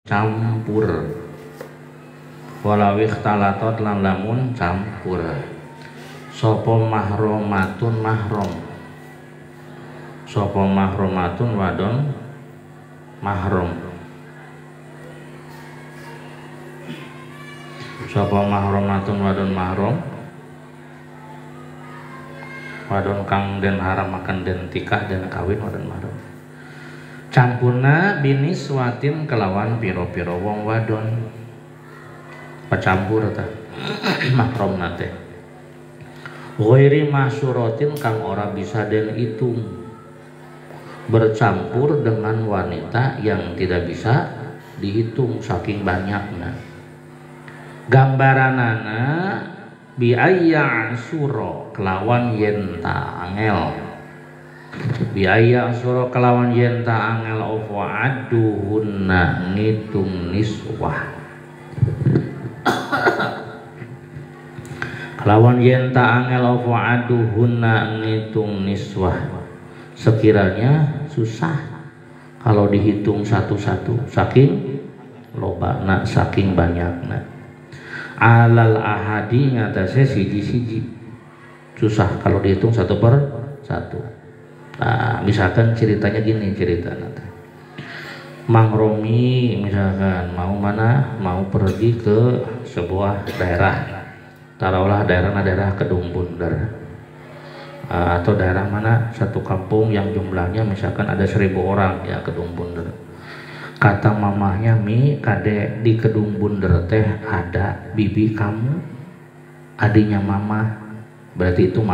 campur, walawi ikhtalatot lan lamun campur. Sopo mahromatun mahrom, sopo mahromatun wadon mahrom, sopo mahromatun wadon mahrom, wadon kang den haram akan den tikah den kawin wadon mahrom. Campurna binis watin kelawan piro-piro wong wadon. Pacampur ta mahrom nate. Ghairi masyuratin kang ora bisa den hitung. Bercampur dengan wanita yang tidak bisa dihitung saking banyaknya. Gambaranana bi ayya suro kelawan yenta angel. Biaya suro kelawan yenta angel ofa aduhunna ngitung niswah. Kelawan yenta angel ofa aduhunna ngitung niswah. Sekiranya susah kalau dihitung satu-satu saking lobana saking banyakna. Alal ahadi ngatasé siji-siji. Susah kalau dihitung satu per satu. Nah, misalkan ceritanya gini ceritanya. Mang Romi misalkan mau pergi ke sebuah daerah, taruhlah daerah Kedung Bunder, atau daerah mana satu kampung yang jumlahnya misalkan ada 1000 orang ya Kedung Bunder. Kata mamahnya, Mi kade di Kedung Bunder teh ada bibi kamu, adiknya mama, berarti itu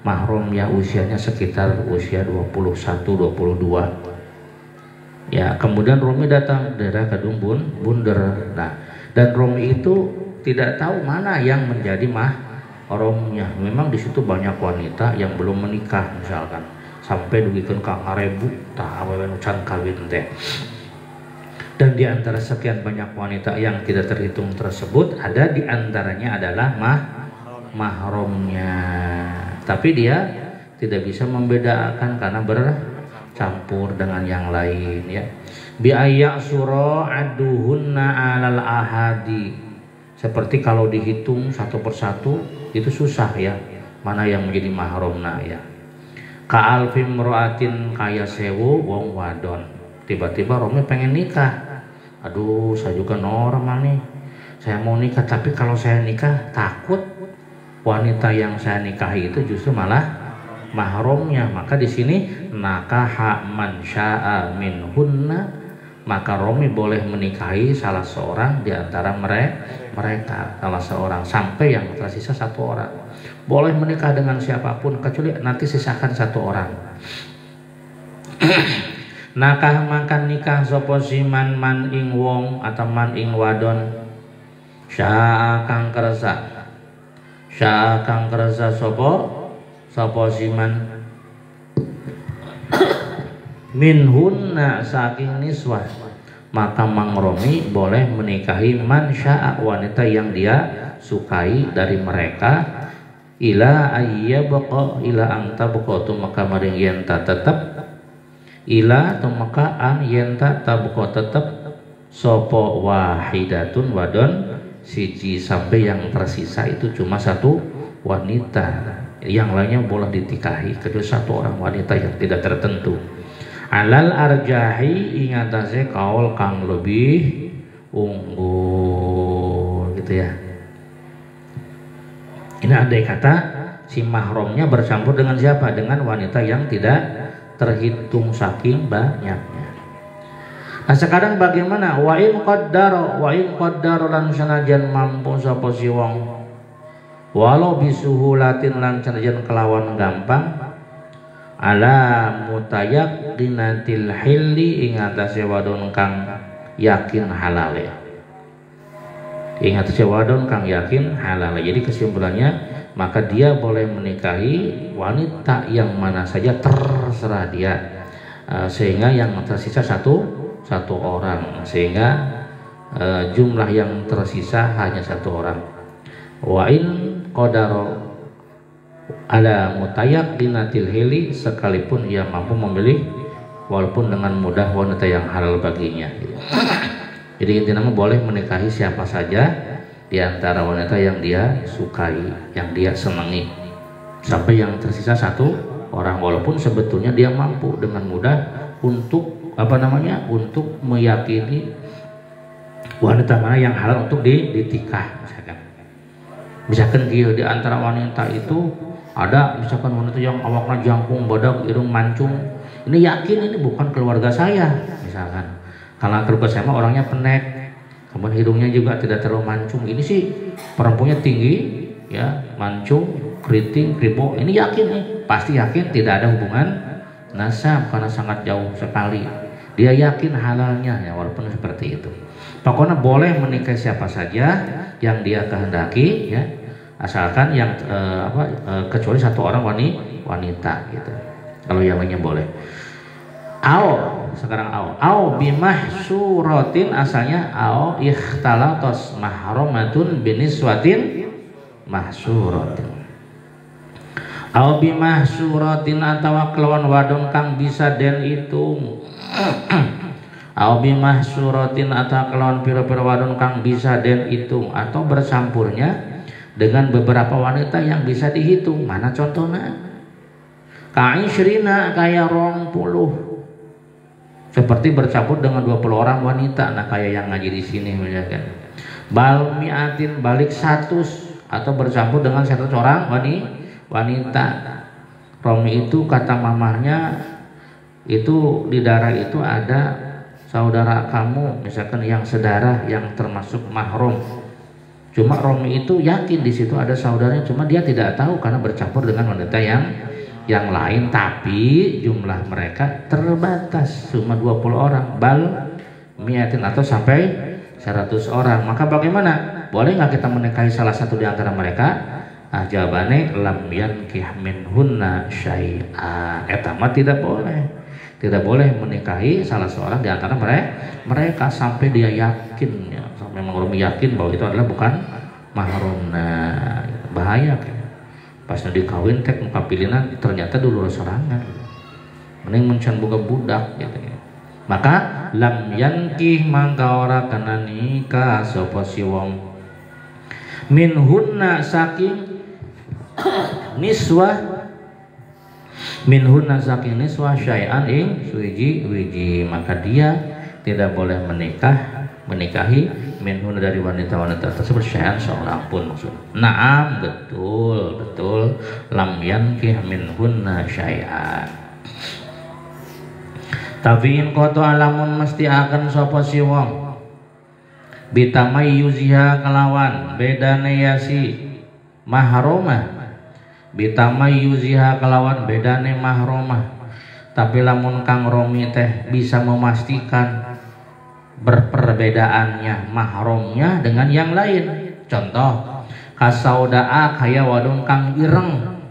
mahrom ya usianya sekitar usia 21-22 ya. Kemudian Romi datang daerah Kedung Bunder. Nah, dan Romi itu tidak tahu mana yang menjadi mahromnya. Memang di situ banyak wanita yang belum menikah misalkan sampai dugikeun ka 1000 tah awewe nu can kawin teh. Dan di antara sekian banyak wanita yang tidak terhitung tersebut ada di antaranya adalah mahromnya. Tapi dia tidak bisa membedakan karena bercampur dengan yang lain ya. Bi ayya suro aduhunna alal ahadi. Seperti kalau dihitung satu persatu itu susah ya. Mana yang menjadi mahromna ya. Ka alfim roatin kaya 1000 wong wadon. Tiba-tiba Romi pengen nikah. Aduh, saya juga normal nih. Saya mau nikah tapi kalau saya nikah takut wanita yang saya nikahi itu justru malah mahromnya. Maka di sini nakaha man syaa minhunna, maka Romi boleh menikahi salah seorang di antara mereka, salah seorang sampai yang tersisa 1 orang. Boleh menikah dengan siapapun kecuali nanti sisakan 1 orang. Nakah makan nikah sapa siman man ing wong atau man ing wadon syaa kang kersa. Syaa kang kersa sapa siman minhunna saking niswah, maka Mang Romi boleh menikahi man syaa wanita yang dia sukai dari mereka ila ayyabqa ila anta baqatu maka maring yen ta tetep ila atau maka an yen ta tabqa tetep sapa wahidatun wadon siji sampai yang tersisa itu cuma 1 wanita, yang lainnya boleh ditikahi kecuali 1 orang wanita yang tidak tertentu. Alal arjahi ingatase kaul kang lebih unggul gitu ya. Ini andai kata si mahromnya bercampur dengan siapa? Dengan wanita yang tidak terhitung saking banyaknya. Nah sekarang bagaimana? Wa in qaddaro lan sanajan mampu sapa si wong walau bisuhulatin lan sanajan kelawan gampang ala mutayaqqinatil hilli ing atase wadon kang yakin halale. Ing atase wadon kang yakin halale. Jadi kesimpulannya maka dia boleh menikahi wanita yang mana saja terserah dia, sehingga yang tersisa satu orang, sehingga jumlah yang tersisa hanya 1 orang. Wa in qadaro ala mutayaqqinatil hili, sekalipun ia mampu memilih walaupun dengan mudah wanita yang halal baginya. Jadi intinya boleh menikahi siapa saja di antara wanita yang dia sukai, yang dia senangi, sampai yang tersisa satu orang, walaupun sebetulnya dia mampu dengan mudah untuk untuk meyakini wanita mana yang halal untuk ditikah. Misalkan dia di antara wanita itu ada misalkan wanita yang awaknya jangkung, bodak, irung mancung, ini yakin ini bukan keluarga saya misalkan, karena keluarga saya orangnya pendek, kemudian hidungnya juga tidak terlalu mancung, ini sih perempuannya tinggi ya, mancung, keriting, kribo, ini yakin nih, pasti yakin tidak ada hubungan nasab karena sangat jauh sekali, dia yakin halalnya ya, walaupun seperti itu. Pokoknya boleh menikahi siapa saja yang dia kehendaki ya, asalkan yang kecuali satu orang wanita gitu. Kalau yang lainnya boleh. Sekarang au bimahsuratin, asalnya au ikhtalatos mahromatun biniswatin mahsuratin. Au bimahsuratin atawa kelawan wadon kang bisa den itu. Au bimahsuratin atau kelawan pira-pira wadon kang bisa den hitung, atau bercampurnya dengan beberapa wanita yang bisa dihitung. Mana contohnya? Ka'ishrina kayak 20, seperti bercampur dengan 20 orang wanita. Nah kayak yang ngaji di sini misalkan. Bal mi'atin balik 100, atau bercampur dengan 100 orang wanita. Romi itu kata mamahnya itu di darah itu ada saudara kamu misalkan yang sedarah yang termasuk mahram. Cuma Romi itu yakin di situ ada saudaranya, cuma dia tidak tahu karena bercampur dengan wanita yang lain, tapi jumlah mereka terbatas cuma 20 orang, bal miatin atau sampai 100 orang. Maka bagaimana? Boleh nggak kita menikahi salah satu di antara mereka? Jawabannya lam yankih minhunna syai'a. Etama tidak boleh. Tidak boleh menikahi salah seorang di antara mereka sampai dia yakin ya, sampai memang yakin bahwa itu adalah bukan mahram. Nah, bahaya kan. Pas dikawin tek muka pilihan ternyata dulu sorangan. Mending mencan boga budak gitu ya. Maka lam yankih mangka ora kana nikah sapa si wong minhunna saking niswah minhunna saking niswah syai'an ing suwiji-wiji, maka dia tidak boleh menikahi minhunna dari wanita-wanita tersebut syai'an seorang pun maksudnya. Naam, betul lam yankih minhunna syai'an. Tapi in koto alamun mesti akan sapa si wong bitamayyuziha kelawan bedane yasi mahromah, bitamayyuziha kelawan bedane mahromah. Tapi lamun kang Romi teh bisa memastikan berperbedaannya mahromnya dengan yang lain. Contoh kasaudaa kaya wadon kang ireng,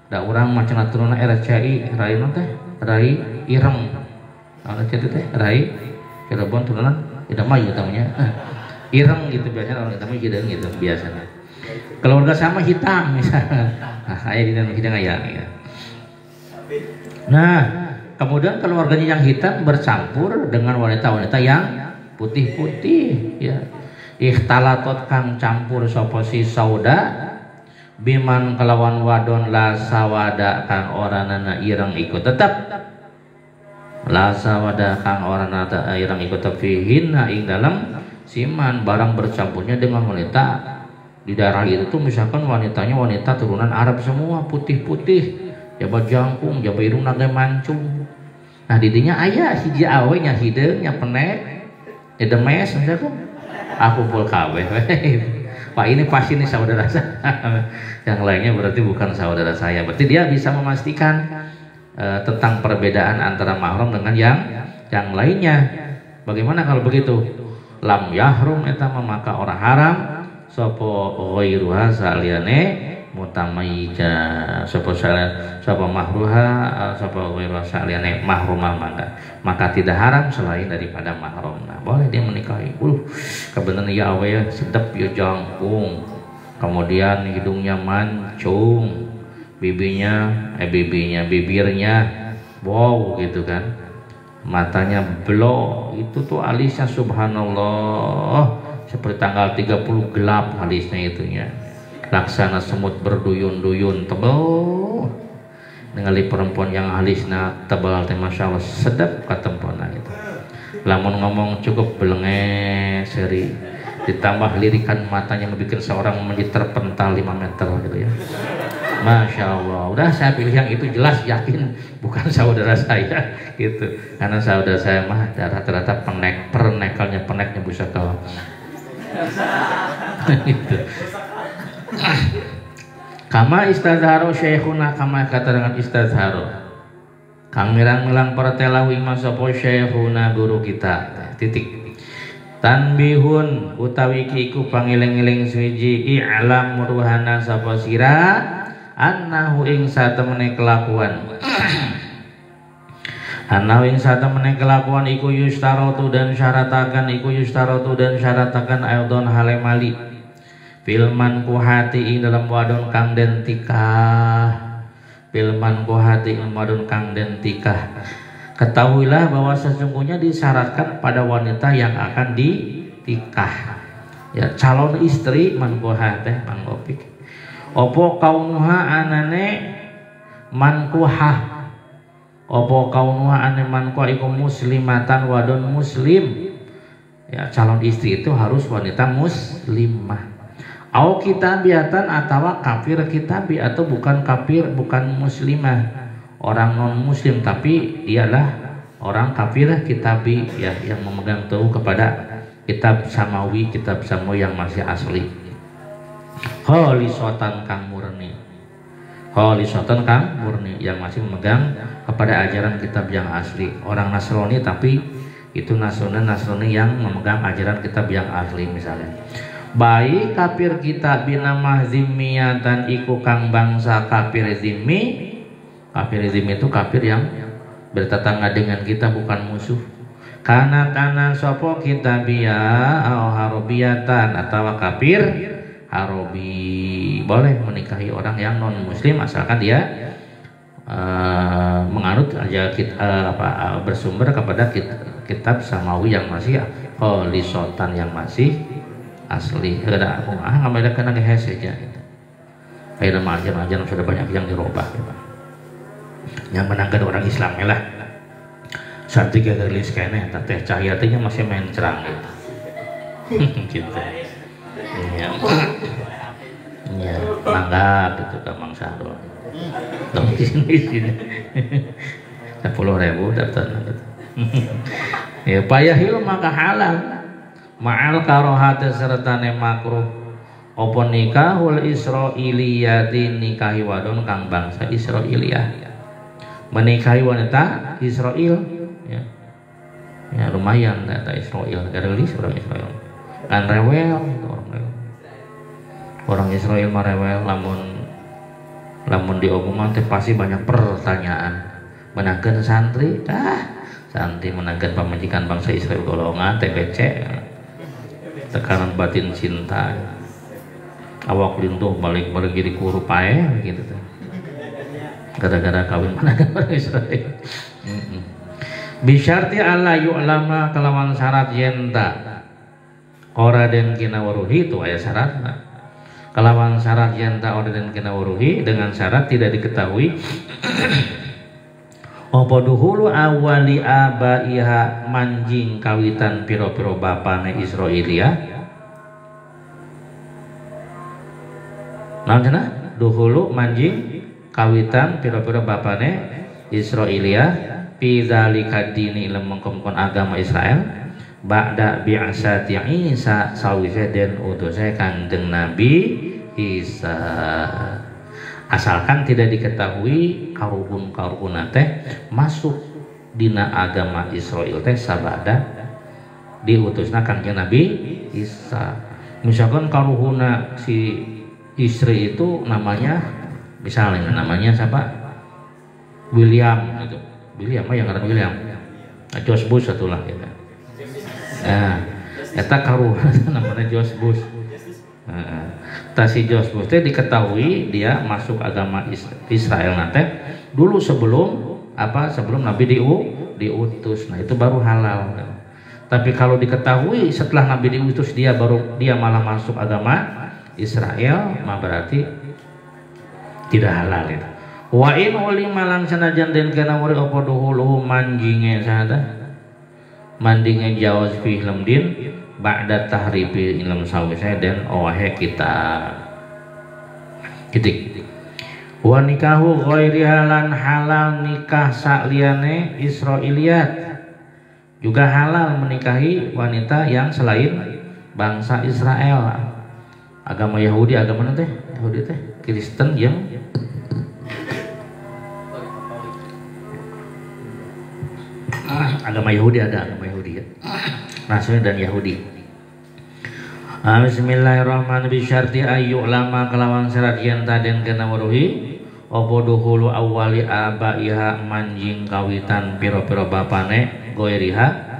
da urang macana turuna RCI rai teh rai ireng, ana kitu teh rai Cirebon turunan Idamayu tamunya ireng gitu biasanya, orang Idamayu hidung gitu biasanya. Keluarga sama hitam misalnya, ayah di dalam hidung ayah. Nah, kemudian keluarganya yang hitam bercampur dengan wanita-wanita yang putih-putih, ya. Ikhtalatot kang campur sapa si sauda biman kelawan wadon la sawada kang oranana ireng ikut tetap. La sawada kang oranana ireng ikut tetap fihinna ing dalam siman barang bercampurnya dengan wanita. Di daerah itu tuh misalkan wanitanya wanita turunan Arab semua, putih-putih, jabat jangkung, jabat irung naga mancung. Nah didinya ayah hiji awe nya hideung nya penek, nya demes misalkan. Aku full kabeh. Pak ini pasti ini saudara saya. Yang lainnya berarti bukan saudara saya. Berarti dia bisa memastikan tentang perbedaan antara mahram dengan yang lainnya. Bagaimana kalau begitu? Lam yahrum eta maka orang haram sopo ghairuha saliyane mutamayyiza, sopo mahruha sopo ghairuha saliyane mahrumah maka tidak haram selain daripada mahram. Nah, boleh dia menikahi. Kebenaran ya awe ya sedep ya jangkung, kemudian hidungnya mancung, bibirnya wow gitu kan. matanya blok, itu tuh alisnya subhanallah seperti tanggal 30 gelap alisnya itunya, laksana semut berduyun-duyun tebal. Ningali perempuan yang alisnya tebal teh masya Allah sedap katempona itu. Lamun ngomong cukup belenge seri, ditambah lirikan matanya membuat seorang menjadi terpental 5 meter gitu ya. Masya Allah, udah saya pilih yang itu, jelas yakin bukan saudara saya gitu, karena saudara saya mah rata-rata peneknya bisa kalau gitu. Kama istazharo syekhuna, kama kata dengan istazharo kang mirang-mirang pertelahu ima sapa syekhuna guru kita titik. Tanbihun utawi kiku pangiling-iling suwiji i'lam muruhana sapa sira annahu ing satemene kelakuan annahu ing satemene kelakuan iku yustaratu dan syaratakan aydon halemali filman kuhati ing dalam wadon kang den tikah, filman kuhati ing wadon kang den tikah. Ketahuilah bahwa sesungguhnya disyaratkan pada wanita yang akan ditikah ya, calon istri man kuhate mangopik opo kaunuha anane mankuhah, opo kaunuha ane mankuhah iku muslimatan wadon muslim ya, calon istri itu harus wanita muslimah. Au kitabiatan atau kafir kitabi, atau bukan kafir bukan muslimah, orang non muslim tapi dialah orang kafir kitabi ya, yang memegang teguh kepada kitab samawi yang masih asli. Kholisotan kang murni yang masih memegang kepada ajaran kitab yang asli. Orang Nasrani tapi itu Nasrani yang memegang ajaran kitab yang asli misalnya. Baik kafir kitab binamah zimmiyatan iku kang bangsa kafir zimmi. Kafir zimmi itu kafir yang bertetangga dengan kita, bukan musuh. Kana sopo kitabiyah au harobiyatan, atau kafir harobi, boleh menikahi orang yang non muslim asalkan dia menganut aja bersumber kepada kitab samawi yang masih kholisotan yang masih asli. Ada ngambil kena gehes aja. Kayak nama ajaran sudah banyak yang dirubah. Yang menangkan orang Islam lah. Saat tiga rilis kayaknya teh cahayanya masih main cerang gitu. Gitu. Ya, mangga gitu ke Mang Sahrul. Di sini. 10.000 daftar. Ya payahil maka halal. Ma'al karohati sertane makruh opo nikahul Israiliyati, nikahi wadon kang bangsa Israiliyah, menikahi wanita Israel ya, ya lumayan data Israel, gelis orang Israel kan rewel itu orang Israel mah rewel, lamun diomongan teh pasti banyak pertanyaan. Menangkan santri menangkan pemajikan bangsa Israel golongan TBC, tekanan batin cinta, awak lintuh balik jadi kuru pae gitu tuh, gara-gara kawin menangkan orang Israel. Bisyarti alla yu'lama kelawan syarat yenta ora den kina waruhi, itu aya syaratna. Kelawan syarat yenta ora den kina waruhi, dengan syarat tidak diketahui apa duhulu awali abaiha, manjing kawitan piro-piro bapane Israiliyah. Naon cenah? Duhulu manjing kawitan piro-piro bapane Israiliyah fi dzalika dini ilmu mengkon agama Israel ba'da bi'asati Isa sawise den utuse Kanjeng Nabi Isa. Asalkan tidak diketahui karuhun teh masuk dina agama Israel teh sabada diutusna Kanjeng Nabi Isa. Misalkan karuhuna si istri itu namanya, misalnya namanya siapa? William gitu. William yang ngaran William. George Bush atulah gitu. Nah, eta karuhuna namanya George Bush. Si George Bush diketahui dia masuk agama Israel nanti dulu sebelum Nabi diutus. Nah, itu baru halal. Tapi kalau diketahui setelah Nabi diutus dia malah masuk agama Israel, mah berarti tidak halal itu. Wa in ulima lang sanajan den kana muri apa duhuluhu manjinge sada mandinge jawas fi lemdin ba'da tahribi ilm sawise dan owahe kita titik. Wa nikahu ghairi halan halal nikah sakliyane Israiliyat, juga halal menikahi wanita yang selain bangsa Israel. Agama Yahudi, agama mana teh? Yahudi teh Kristen yang agama Yahudi, ada agama Yahudi ya. Nasrani dan Yahudi. Bismillahirrahmanirrahim. Bisyarti ayu lama kelawan syarat yen taden kena weruhi apa duhulu awali abaiha manjing kawitan piro-piro bapane goiriha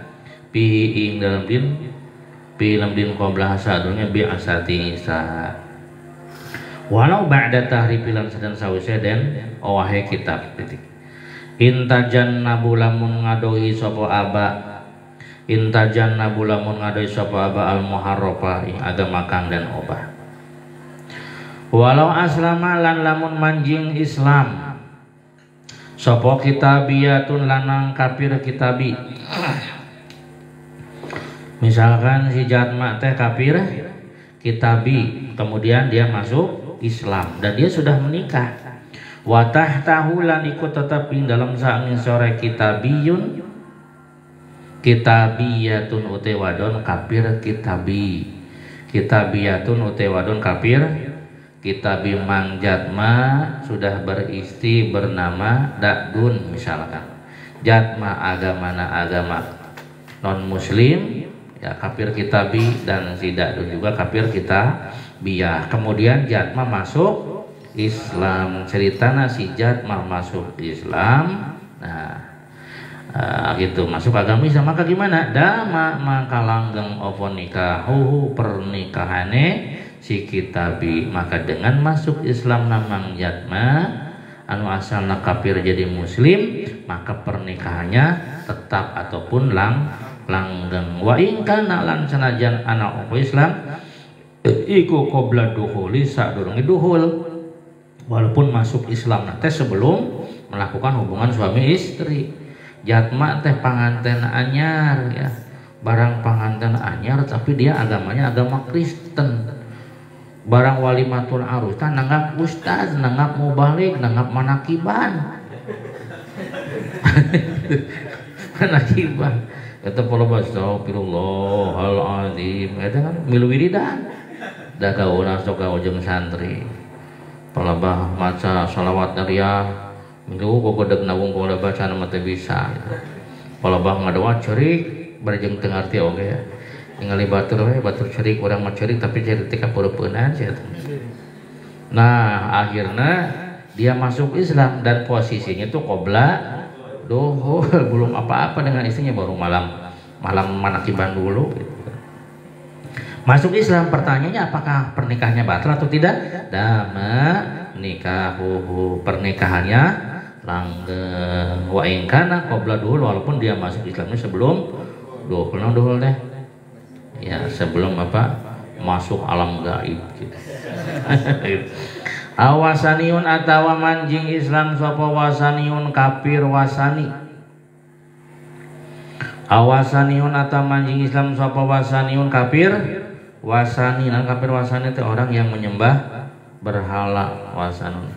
pihi ing dalam din qabla sadurnya bi asati isa walau ba'da tahrifilan sedang sawise den owahe kitab titik. Intajan nabulamun ngadohi sapa aba intajan nabulamun ngadohi sapa aba al muharrafa ing agama kang dan obah. Walau aslama lan lamun manjing Islam sapa kitabiyatun lanang kafir kitabi. Misalkan si jatma teh kafir kitabi, kemudian dia masuk Islam dan dia sudah menikah. Wa tahtahu lan ikut tetap ing dalam saangin sore kitabiyun kitabiyatun utewadon kafir kitabi. Kitabiyatun utewadon kafir kitabi mang jatma sudah beristri bernama dakdun misalkan. Jatma agama non muslim ya kafir kitabi, dan si dakdun juga kafir kitabiyah. Kemudian jatma masuk Islam, ceritana si jatma masuk Islam. Nah, gitu masuk agama Islam, maka gimana? Dama maka langgeng opo nikahu pernikahane si kitabi, maka dengan masuk Islam namang jatma anu asalna kafir jadi muslim, maka pernikahannya tetap ataupun langgeng. Wa in kana lan sanajan anak opo Islam iku qabla duhuli sadurunge duhul, walaupun masuk Islam teh sebelum melakukan hubungan suami istri. Jatma teh panganten anyar ya, barang panganten anyar tapi dia agamanya agama Kristen. Barang walimatul arus tah nanggap ustaz, nanggap mubalik, nanggap manakiban. Manakiban kata pola astagfirullahalazim, eta kan milu wiridan da gauna sok jeung santri. Palabah maca salawat nariah minggu gogodeg nawung kola baca nama teh bisa. Palabah ngadoa ceurik barejeng teu ngarti oge ya. Ningali batur we batur ceurik urang mah ceurik tapi ceurik teh kapeureupeunan sia. Nah, akhirnya dia masuk Islam dan posisinya tuh qobla duhul, belum apa-apa dengan istrinya, baru malam manakiban dulu gitu. Masuk Islam, pertanyaannya apakah pernikahannya batal atau tidak? Dama nikahuhu, pernikahannya langgeng. Wa in kana qabla duhul, walaupun dia masuk Islamnya sebelum duhul teh. Ya, sebelum apa? Masuk alam gaib gitu. Awasaniun atawa manjing Islam sapa wasaniun kafir wasani. Awasaniun atawa manjing Islam sapa wasaniun kafir wasani. Nah, kafir wasani itu orang yang menyembah berhala wasanun.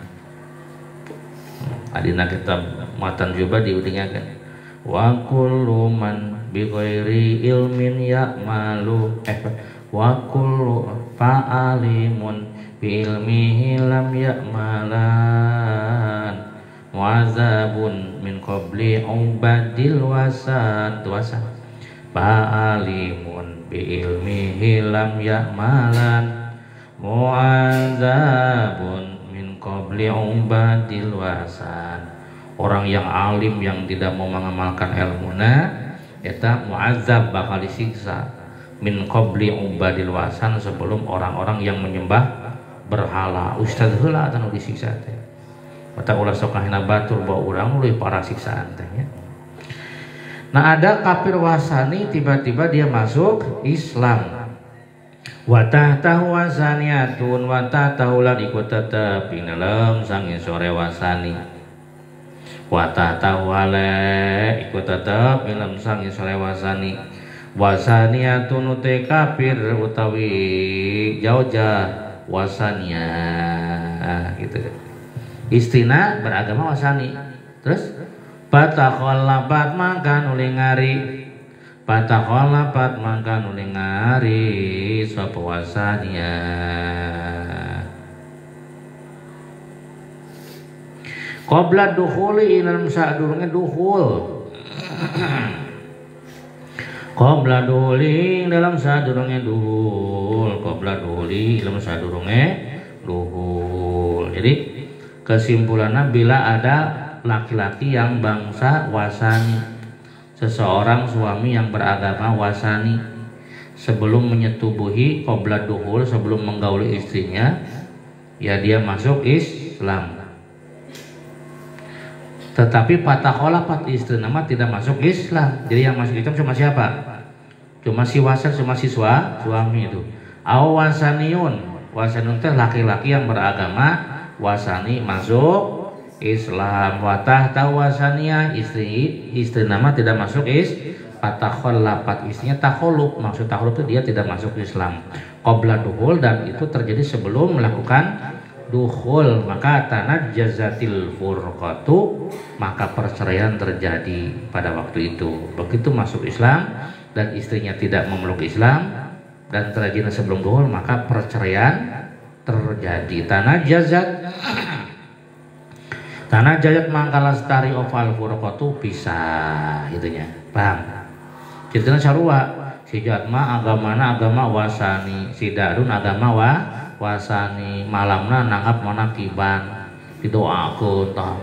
Adina kitab matan juga diudingakan. Wa kullu man bi ghairi ilmin ya'malu wa kullu fa'alimun bi ilmihi lam ya'malan mu'adzabun min qabli ubadil wasat fa'alimun bi ilmihi lam ya'malan mu'adzabun min qabli ubadil wasat. Orang yang alim yang tidak mau mengamalkan ilmuna eta mu'adzab, bakal disiksa min qabli ubadil wasan, sebelum orang-orang yang menyembah berhala. Ustaz heula anu disiksa teh. Mata ulah sok kahina batur bawa urang leuwih parah siksaan teh nya. Nah ada kafir wasani tiba-tiba dia masuk Islam. Watahtahu wasaniyatun watahtahu lan ikut tetep dalam sangin sore wasani. Watahtahu ale ikut tetep dalam sangin sore wasani. Wasaniyatun uti kafir utawi jauja wasania gitu. Istina beragama wasani. Terus Patakholapat mangka nuli ngari Patakholapat mangka nuli ngari sapa wasania Qabla dukhuli inam sadurunge dukhul Qabla dukhuli dalam sadurunge duhul Qabla dukhuli dalam sadurunge duhul. Jadi kesimpulannya bila ada laki-laki yang bangsa wasani, seseorang suami yang beragama wasani sebelum menyetubuhi qabla dukhul, sebelum menggauli istrinya, ya dia masuk Islam. Tetapi patakholafat istri nama tidak masuk Islam. Jadi yang masuk Islam cuma siapa? Cuma si wasan, cuma si suami itu. Wasaniun, wasanun teh laki-laki yang beragama wasani masuk Islam. Watah tawasaniyah istri nama tidak masuk patakholapat istrinya takholub. Maksud takholub itu dia tidak masuk Islam qabla dukhul, dan itu terjadi sebelum melakukan dukhul, maka tanajjazatil furqatu, maka perceraian terjadi pada waktu itu. Begitu masuk Islam dan istrinya tidak memeluk Islam dan terjadi sebelum dukhul, maka perceraian terjadi. Tanah jayat mangkala stari oval furqatu pisah itunya. Paham? Ceritanya sarua. Si Jatma agamana agama wasani, si Darun agama wasani. Malamna nanggap manakiban didoakeun tah.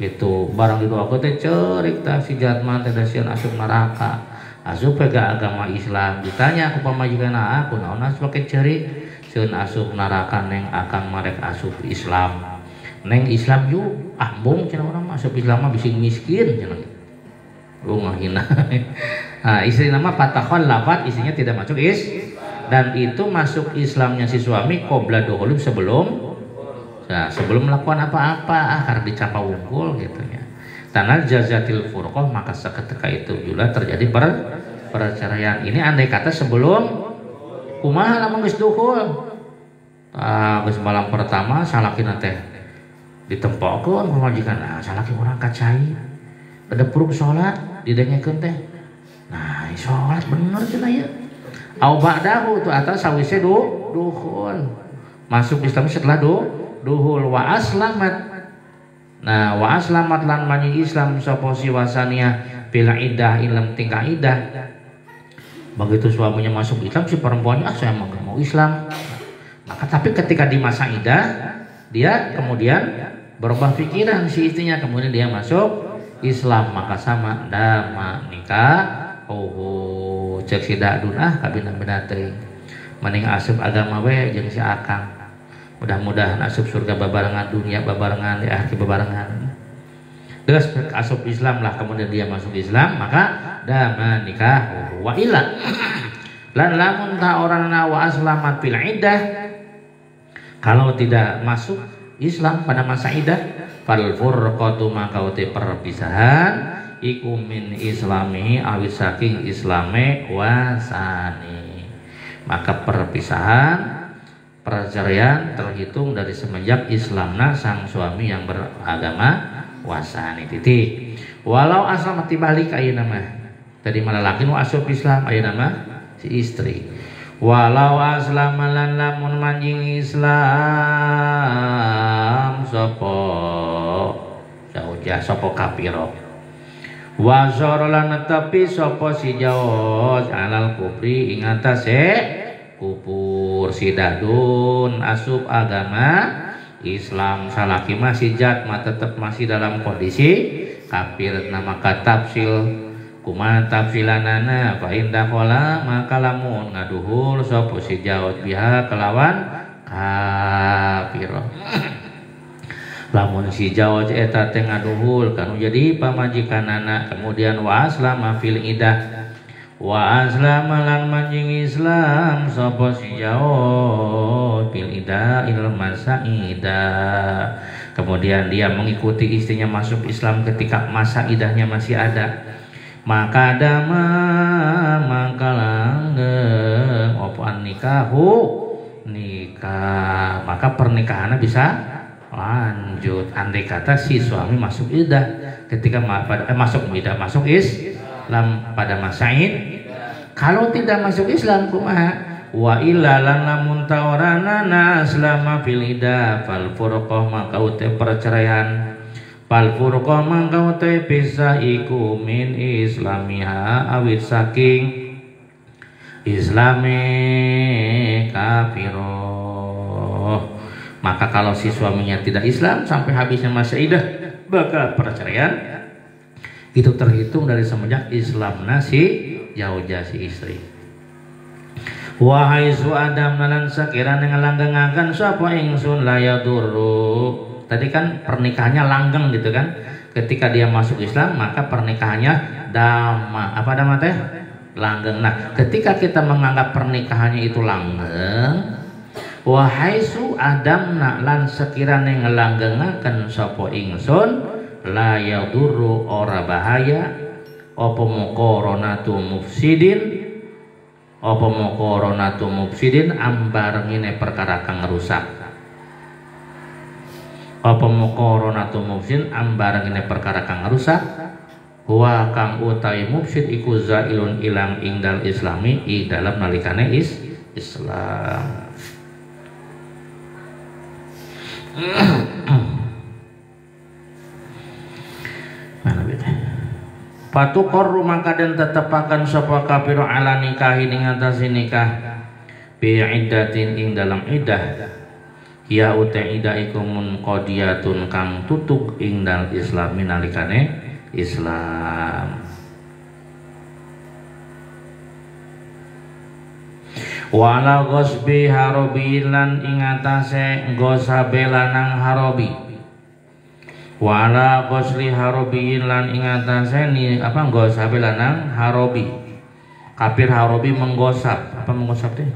Gitu. Barang didoakeun teh ceurik tah si Jatma teh dasieun asup neraka. Asup pega agama Islam. Ditanya ku pamajikanna aku naon asup pake ceurik? Sieun asup neraka neng akan marek asup Islam. Neng Islam yuk ambung cenah urang mah asup Islam mah bising miskin cenah. Ngahina. Nah, istri nama patakholapat, istrinya tidak masuk dan itu masuk Islamnya si suami qabla dukhul sebelum melakukan apa-apa karena dicapa wungkul gitu ya. Tanal jazatil furqah, maka seketika itu juga terjadi perceraian. Ini andai kata sebelum kumaha lamun geus dukhul. Geus malam pertama salakina teh ditempokkeun ku majikan. Salaki urang kacai. Ada puruk salat didengekeun teh. Nah, sholat bener cenah ya. Au ba'dahu tu atas sawise dukhul. Masuk Islam setelah duhul wa aslamat. Nah, wa aslamat lan manyi Islam sapa si wasaniyah bila iddah ilm tingkah iddah. Begitu suaminya masuk Islam, si perempuannya saya mau Islam. Maka tapi ketika di masa iddah, dia kemudian berubah pikiran si istrinya, kemudian dia masuk Islam, maka sama dama nikah. Cek si Dadun kabina-bina teuing mending asup agama we jeung si Akang. Mudah-mudahan asup surga babarengan, dunia babarengan, di akhir babarengan. Terus asup Islam lah, kemudian dia masuk Islam, maka dama nikah wa ila lan lamun ta orangna wa aslamat fil iddah, kalau tidak masuk Islam pada masa iddah, fal furqatu maka uti perpisahan iku min islami awis saking islame wasani, maka perpisahan perceraian terhitung dari semenjak Islamna sang suami yang beragama wasani. Titik. Walau asal mati balik ayeuna mah tadi malalaki nu asup Islam, ayeuna mah si istri. Walau aslamalan lamun manjing Islam sapa jauh sapa kafiro. Wazorolan netepi sopo si jaos alal kufri ing atase kupur. Si Dadun asup agama Islam, salaki masih jatma tetap masih dalam kondisi kafir. Nama katafsil kumaha tafsilanana fa inda qala maka lamun ngaduhul sopo si jaos biha kelawan kafir. lamun si Jawa eta teh ngaduhul kanu jadi pamajikanana. Kemudian wa aslama fil idah, wa aslama lan manjing Islam sapa si Jawa fil idah il masaida. Kemudian dia mengikuti istrinya masuk Islam ketika masa idahnya masih ada. Maka dama maka langgeng opoan nikahu nikah, maka pernikahannya bisa lanjut. Andai kata si suami masuk idah ketika masuk Islam pada masa ini. Kalau tidak masuk Islam kumaha? Wa illa lan lamun tawarana selama fil idah fal furqah maka ute perceraian. Fal furqah maka ute pisah iku min islamiha awit saking islami kafiroh. Maka kalau si suaminya tidak Islam sampai habisnya masa idah bakal perceraian, itu terhitung dari semenjak Islam nasi jauh-jauh si istri. Wahai su Adam nalan sakira dengan langgengakan sapa ingsun layadurru. Tadi kan pernikahannya langgeng gitu kan. Ketika dia masuk Islam maka pernikahannya dama. Apa dama teh? Langgeng. Nah, ketika kita menganggap pernikahannya itu langgeng, wahai su Adam lan sekirane ngelanggengaken sapa ingsun la yadurru ora bahaya apa muqaranatu mufsidin ambarengine perkara kang rusak. Apa muqaranatu mufsidin ambarengine perkara kang rusak. Wa kang utawi mufsid iku zailun ilang ingdal islami i dalam nalikane Islam. Patuqarru maka dan tetepakan sapa kafiru ala nikahi ing atase nikah bi iddatin ing dalam iddah. Ya uta iddah iku munqadiyatun kang tutuk ing dal Islam nalikane Islam. Wala ghasbi harobi lan ing atase ghasabe lanang harobi. Wala ghasli harobi lan ing atase ni apa ghasabe lanang harobi. Kafir harobi menggosap. Apa menggosap teh?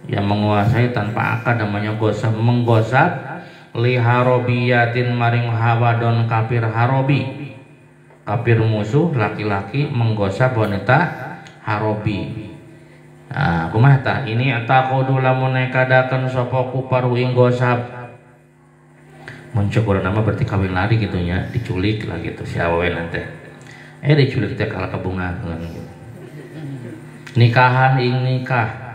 Ya menguasai tanpa akad namanya gosap. Menggosap li harobiyatin maring hawadon kafir harobi. Kafir musuh laki-laki menggosap wanita harobi. Nah, kumaha tah ini atakodu lamun nekadakeun sapa kuparu ing gosap. Muncul nama berarti kawin lari gitu nya, diculik lah gitu si awewe nanti. Diculik teh kala kabungakeun gitu. Nikahan ing nikah.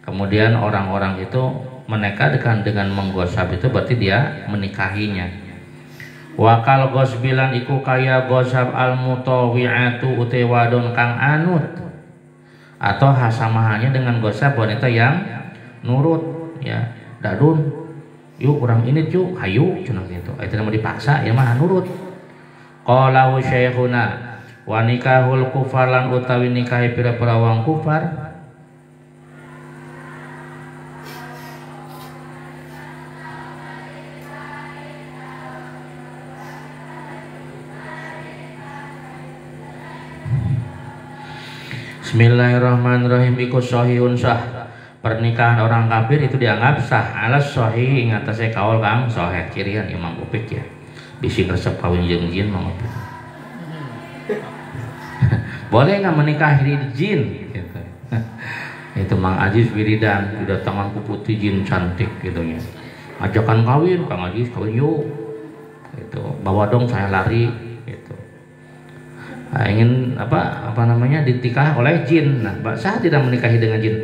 Kemudian orang-orang itu menekadkan dengan menggosap itu berarti dia menikahinya. Wakal gosbilan iku kaya gosap al mutawi'atu utewadon kang anut. Atau hasamahannya dengan gosap wanita yang nurut ya, dadun yuk kurang ini cu hayu cenah gitu itu nama dipaksa ya mah nurut. Qala syekhuna wa nikahul kufar lan utawi nikahi pira-pira wong kufar Bismillahirrahmanirrahim iku sahihun sah. Pernikahan orang kafir itu dianggap sah alas sahih ing atase kaul kang sahih. Cirian Imam Upik ya. Bisi resep kawin jeung jin Mang Upik. Boleh enggak menikahi jin gitu. Itu Mang Aziz Wiridan didatangan ku putih jin cantik gitu nya. Ajakan kawin Kang Aziz kawin yuk. Itu bawa dong saya lari. Nah, ingin apa namanya ditikah oleh jin. Nah, sah tidak menikahi dengan jin.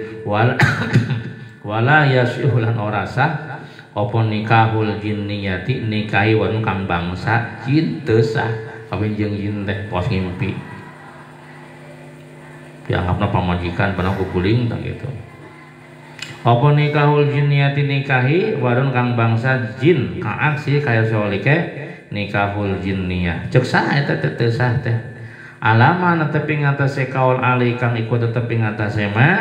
Wala yasuhulan orasa opo nikahul jinniyati nikahi wan kang bangsa jin teu sah kawin jeung jin teh pos ngimpi. Dianggapna pamajikan pernah kukuling tah gitu. Opo nikahul jinniyati nikahi wadon kang bangsa jin kang aksi kaya solike nikahul jinniyah. Cek sah eta teu sah teh. Alama netepi ngatasé kaul ali kang iku tetepi ngatasé ma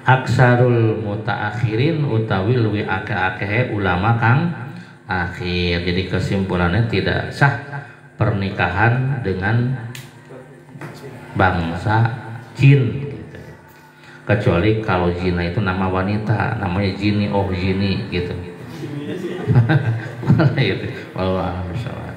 aksarul mutaakhirin utawi luwih akeh-akehe ulama kang akhir. Jadi kesimpulannya tidak sah pernikahan dengan bangsa jin, kecuali kalau zina itu nama wanita, namanya jini, oh jini gitu. Wallahi, wallahi